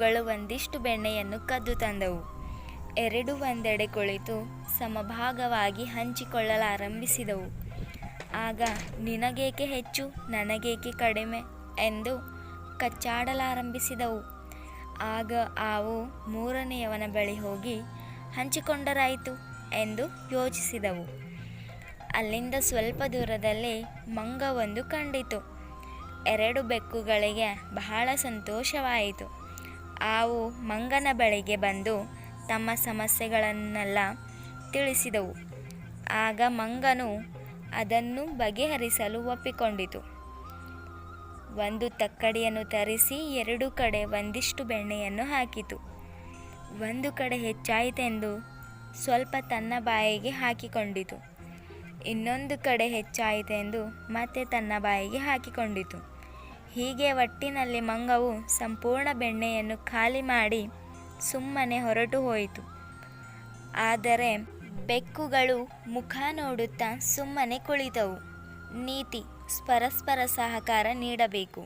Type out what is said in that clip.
ಬೆಕ್ಕುಗಳು ಒಂದಿಷ್ಟು ಬೆಣ್ಣೆಯನ್ನು ಕದ್ದು ತಂದವು. ಎರಡೂ ಒಂದೆಡೆ ಕುಳಿತು ಸಮಭಾಗವಾಗಿ ಹಂಚಿಕೊಳ್ಳಲಾರಂಭಿಸಿದವು. ಆಗ ನಿನಗೇಕೆ ಹೆಚ್ಚು, ನನಗೇಕೆ ಕಡಿಮೆ ಎಂದು ಕಚ್ಚಾಡಲಾರಂಭಿಸಿದವು. ಆಗ ಅವು ಮೂರನೆಯವನ ಬಳಿ ಹೋಗಿ ಹಂಚಿಕೊಂಡರಾಯಿತು ಎಂದು ಯೋಚಿಸಿದವು. ಅಲ್ಲಿಂದ ಸ್ವಲ್ಪ ದೂರದಲ್ಲಿ ಮಂಗವೊಂದು ಕಂಡಿತು. ಎರಡು ಬೆಕ್ಕುಗಳಿಗೆ ಬಹಳ ಸಂತೋಷವಾಯಿತು. ಅವು ಮಂಗನ ಬಳಿಗೆ ಬಂದು ತಮ್ಮ ಸಮಸ್ಯೆಗಳನ್ನೆಲ್ಲ ತಿಳಿಸಿದವು. ಆಗ ಮಂಗನು ಅದನ್ನು ಬಗೆಹರಿಸಲು ಒಪ್ಪಿಕೊಂಡಿತು. ಒಂದು ತಕ್ಕಡಿಯನ್ನು ತರಿಸಿ ಎರಡೂ ಕಡೆ ಒಂದಿಷ್ಟು ಬೆಣ್ಣೆಯನ್ನು ಹಾಕಿತು. ಒಂದು ಕಡೆ ಹೆಚ್ಚಾಯಿತೆಂದು ಸ್ವಲ್ಪ ತನ್ನ ಬಾಯಿಗೆ ಹಾಕಿಕೊಂಡಿತು. ಇನ್ನೊಂದು ಕಡೆ ಹೆಚ್ಚಾಯಿತೆಂದು ಮತ್ತೆ ತನ್ನ ಬಾಯಿಗೆ ಹಾಕಿಕೊಂಡಿತು. ಹೀಗೆ ಒಟ್ಟಿನಲ್ಲಿ ಮಂಗವು ಸಂಪೂರ್ಣ ಬೆಣ್ಣೆಯನ್ನು ಖಾಲಿ ಮಾಡಿ ಸುಮ್ಮನೆ ಹೊರಟು ಹೋಯಿತು. ಆದರೆ ಬೆಕ್ಕುಗಳು ಮುಖ ನೋಡುತ್ತಾ ಸುಮ್ಮನೆ ಕುಳಿತವು. ನೀತಿ: ಪರಸ್ಪರ ಸಹಕಾರ ನೀಡಬೇಕು.